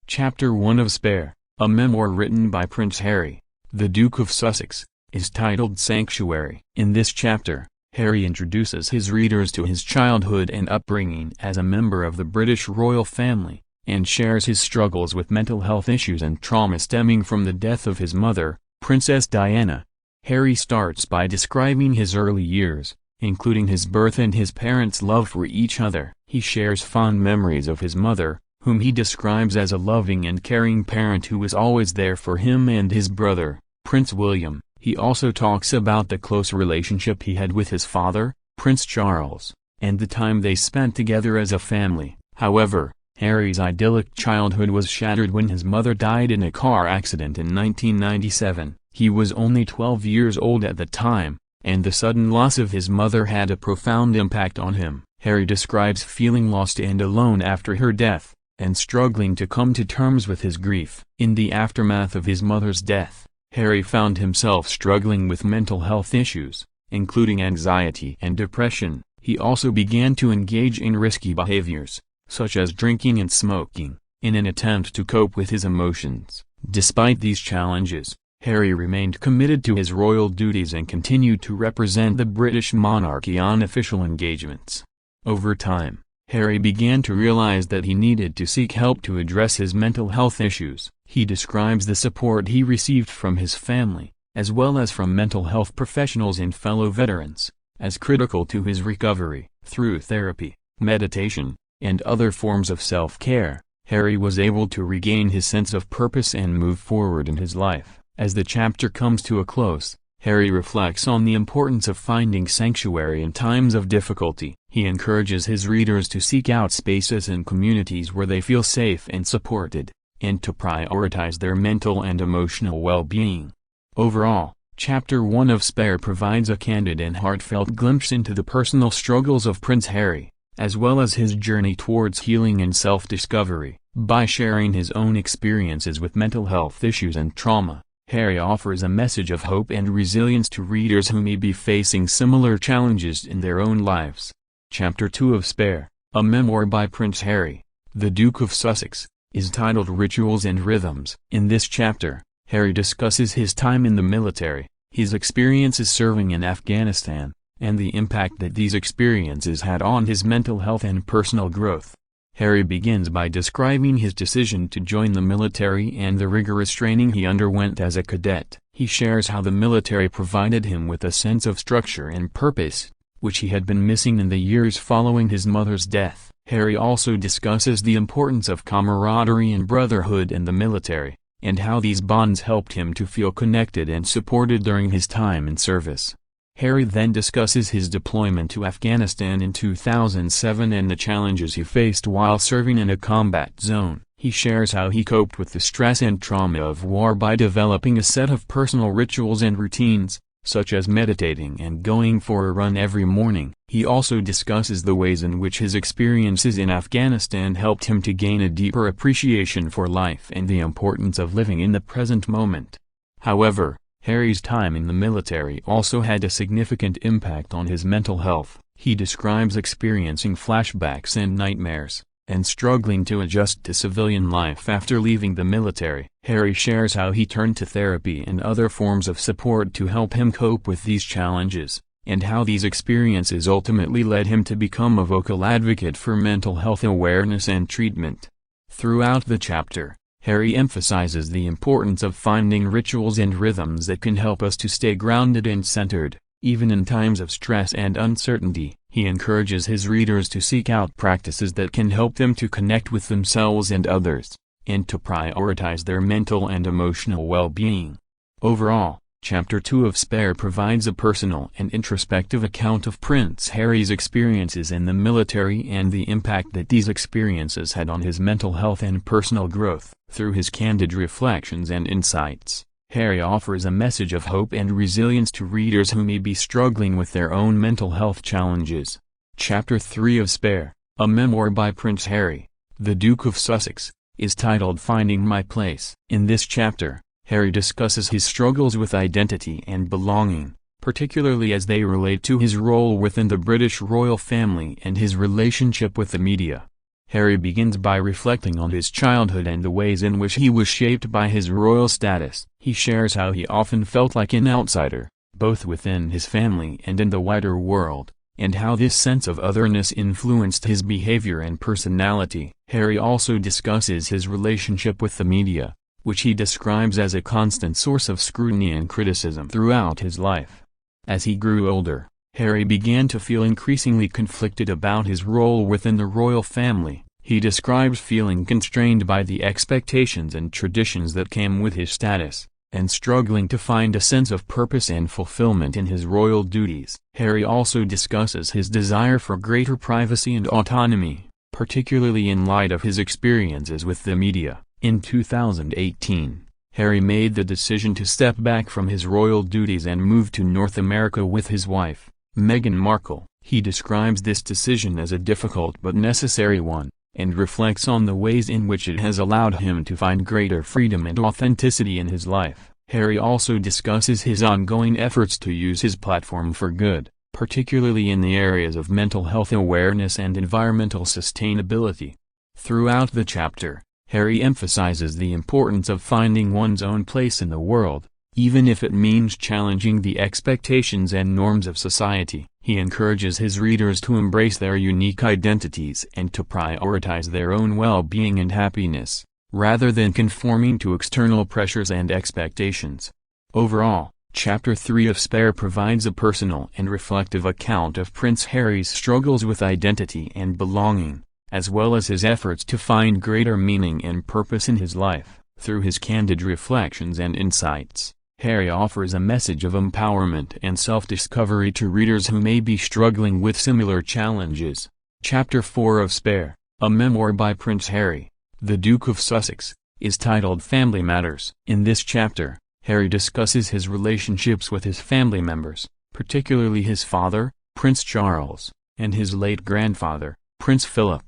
Chapter 1 of Spare, a memoir written by Prince Harry, the Duke of Sussex, is titled Sanctuary. In this chapter, Harry introduces his readers to his childhood and upbringing as a member of the British royal family, and shares his struggles with mental health issues and trauma stemming from the death of his mother, Princess Diana. Harry starts by describing his early years, including his birth and his parents' love for each other. He shares fond memories of his mother, whom he describes as a loving and caring parent who was always there for him and his brother, Prince William. He also talks about the close relationship he had with his father, Prince Charles, and the time they spent together as a family. However, Harry's idyllic childhood was shattered when his mother died in a car accident in 1997. He was only 12 years old at the time, and the sudden loss of his mother had a profound impact on him. Harry describes feeling lost and alone after her death, and struggling to come to terms with his grief. In the aftermath of his mother's death, Harry found himself struggling with mental health issues, including anxiety and depression. He also began to engage in risky behaviors, such as drinking and smoking, in an attempt to cope with his emotions. Despite these challenges, Harry remained committed to his royal duties and continued to represent the British monarchy on official engagements. Over time, Harry began to realize that he needed to seek help to address his mental health issues. He describes the support he received from his family, as well as from mental health professionals and fellow veterans, as critical to his recovery. Through therapy, meditation, and other forms of self-care, Harry was able to regain his sense of purpose and move forward in his life. As the chapter comes to a close, Harry reflects on the importance of finding sanctuary in times of difficulty. He encourages his readers to seek out spaces and communities where they feel safe and supported, and to prioritize their mental and emotional well-being. Overall, Chapter 1 of Spare provides a candid and heartfelt glimpse into the personal struggles of Prince Harry, as well as his journey towards healing and self-discovery. By sharing his own experiences with mental health issues and trauma, Harry offers a message of hope and resilience to readers who may be facing similar challenges in their own lives. Chapter 2 of Spare, a memoir by Prince Harry, the Duke of Sussex, is titled Rituals and Rhythms. In this chapter, Harry discusses his time in the military, his experiences serving in Afghanistan, and the impact that these experiences had on his mental health and personal growth. Harry begins by describing his decision to join the military and the rigorous training he underwent as a cadet. He shares how the military provided him with a sense of structure and purpose, which he had been missing in the years following his mother's death. Harry also discusses the importance of camaraderie and brotherhood in the military, and how these bonds helped him to feel connected and supported during his time in service. Harry then discusses his deployment to Afghanistan in 2007 and the challenges he faced while serving in a combat zone. He shares how he coped with the stress and trauma of war by developing a set of personal rituals and routines, such as meditating and going for a run every morning. He also discusses the ways in which his experiences in Afghanistan helped him to gain a deeper appreciation for life and the importance of living in the present moment. However, Harry's time in the military also had a significant impact on his mental health. He describes experiencing flashbacks and nightmares, and struggling to adjust to civilian life after leaving the military. Harry shares how he turned to therapy and other forms of support to help him cope with these challenges, and how these experiences ultimately led him to become a vocal advocate for mental health awareness and treatment. Throughout the chapter, Harry emphasizes the importance of finding rituals and rhythms that can help us to stay grounded and centered, even in times of stress and uncertainty. He encourages his readers to seek out practices that can help them to connect with themselves and others, and to prioritize their mental and emotional well-being. Overall, Chapter 2 of Spare provides a personal and introspective account of Prince Harry's experiences in the military and the impact that these experiences had on his mental health and personal growth. Through his candid reflections and insights, Harry offers a message of hope and resilience to readers who may be struggling with their own mental health challenges. Chapter 3 of Spare, a memoir by Prince Harry, the Duke of Sussex, is titled Finding My Place. In this chapter, Harry discusses his struggles with identity and belonging, particularly as they relate to his role within the British royal family and his relationship with the media. Harry begins by reflecting on his childhood and the ways in which he was shaped by his royal status. He shares how he often felt like an outsider, both within his family and in the wider world, and how this sense of otherness influenced his behavior and personality. Harry also discusses his relationship with the media, which he describes as a constant source of scrutiny and criticism throughout his life. As he grew older, Harry began to feel increasingly conflicted about his role within the royal family. He describes feeling constrained by the expectations and traditions that came with his status, and struggling to find a sense of purpose and fulfillment in his royal duties. Harry also discusses his desire for greater privacy and autonomy, particularly in light of his experiences with the media. In 2018, Harry made the decision to step back from his royal duties and move to North America with his wife, Meghan Markle. He describes this decision as a difficult but necessary one, and reflects on the ways in which it has allowed him to find greater freedom and authenticity in his life. Harry also discusses his ongoing efforts to use his platform for good, particularly in the areas of mental health awareness and environmental sustainability. Throughout the chapter, Harry emphasizes the importance of finding one's own place in the world, even if it means challenging the expectations and norms of society. He encourages his readers to embrace their unique identities and to prioritize their own well-being and happiness, rather than conforming to external pressures and expectations. Overall, Chapter 3 of Spare provides a personal and reflective account of Prince Harry's struggles with identity and belonging, as well as his efforts to find greater meaning and purpose in his life. Through his candid reflections and insights, Harry offers a message of empowerment and self-discovery to readers who may be struggling with similar challenges. Chapter 4 of Spare, a memoir by Prince Harry, the Duke of Sussex, is titled Family Matters. In this chapter, Harry discusses his relationships with his family members, particularly his father, Prince Charles, and his late grandfather, Prince Philip.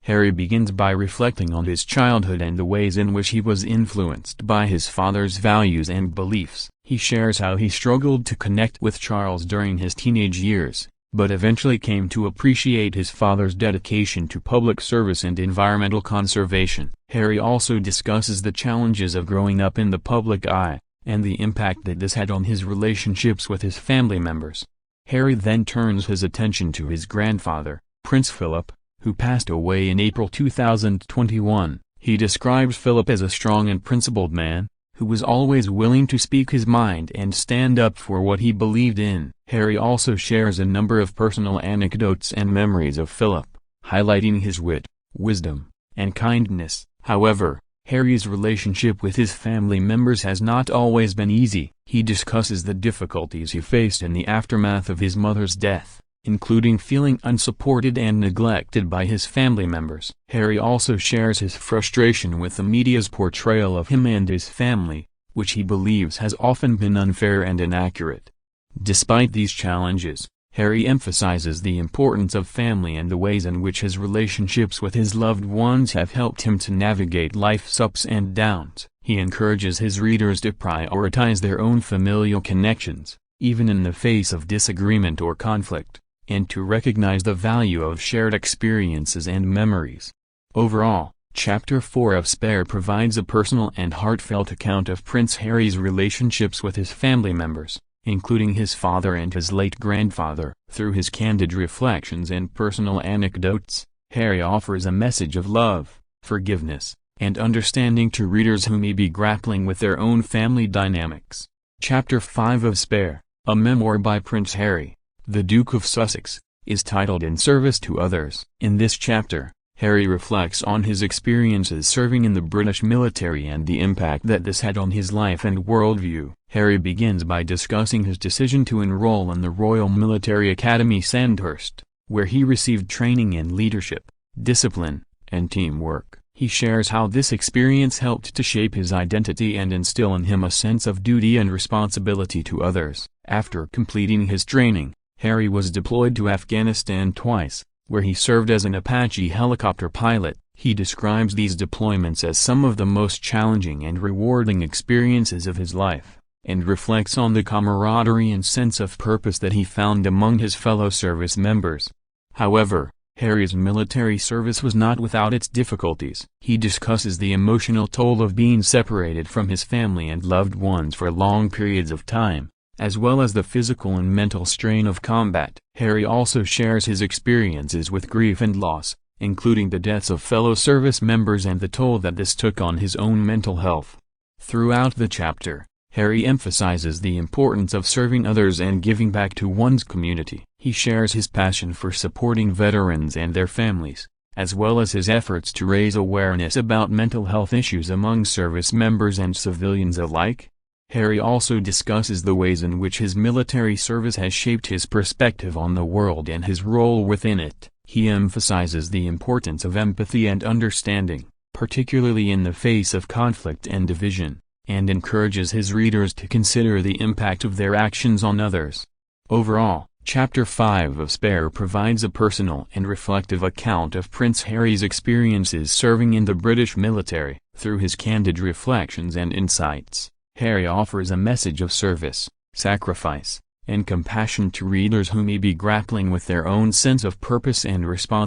Harry begins by reflecting on his childhood and the ways in which he was influenced by his father's values and beliefs. He shares how he struggled to connect with Charles during his teenage years, but eventually came to appreciate his father's dedication to public service and environmental conservation. Harry also discusses the challenges of growing up in the public eye, and the impact that this had on his relationships with his family members. Harry then turns his attention to his grandfather, Prince Philip, who passed away in April 2021. He describes Philip as a strong and principled man, who was always willing to speak his mind and stand up for what he believed in. Harry also shares a number of personal anecdotes and memories of Philip, highlighting his wit, wisdom, and kindness. However, Harry's relationship with his family members has not always been easy. He discusses the difficulties he faced in the aftermath of his mother's death, including feeling unsupported and neglected by his family members. Harry also shares his frustration with the media's portrayal of him and his family, which he believes has often been unfair and inaccurate. Despite these challenges, Harry emphasizes the importance of family and the ways in which his relationships with his loved ones have helped him to navigate life's ups and downs. He encourages his readers to prioritize their own familial connections, even in the face of disagreement or conflict, and to recognize the value of shared experiences and memories. Overall, Chapter 4 of Spare provides a personal and heartfelt account of Prince Harry's relationships with his family members, including his father and his late grandfather. Through his candid reflections and personal anecdotes, Harry offers a message of love, forgiveness, and understanding to readers who may be grappling with their own family dynamics. Chapter 5 of Spare, a memoir by Prince Harry, the Duke of Sussex, is titled In Service to Others. In this chapter, Harry reflects on his experiences serving in the British military and the impact that this had on his life and worldview. Harry begins by discussing his decision to enroll in the Royal Military Academy Sandhurst, where he received training in leadership, discipline, and teamwork. He shares how this experience helped to shape his identity and instill in him a sense of duty and responsibility to others. After completing his training, Harry was deployed to Afghanistan twice, where he served as an Apache helicopter pilot. He describes these deployments as some of the most challenging and rewarding experiences of his life, and reflects on the camaraderie and sense of purpose that he found among his fellow service members. However, Harry's military service was not without its difficulties. He discusses the emotional toll of being separated from his family and loved ones for long periods of time, as well as the physical and mental strain of combat. Harry also shares his experiences with grief and loss, including the deaths of fellow service members and the toll that this took on his own mental health. Throughout the chapter, Harry emphasizes the importance of serving others and giving back to one's community. He shares his passion for supporting veterans and their families, as well as his efforts to raise awareness about mental health issues among service members and civilians alike. Harry also discusses the ways in which his military service has shaped his perspective on the world and his role within it. He emphasizes the importance of empathy and understanding, particularly in the face of conflict and division, and encourages his readers to consider the impact of their actions on others. Overall, Chapter 5 of Spare provides a personal and reflective account of Prince Harry's experiences serving in the British military. Through his candid reflections and insights, Harry offers a message of service, sacrifice, and compassion to readers who may be grappling with their own sense of purpose and responsibility.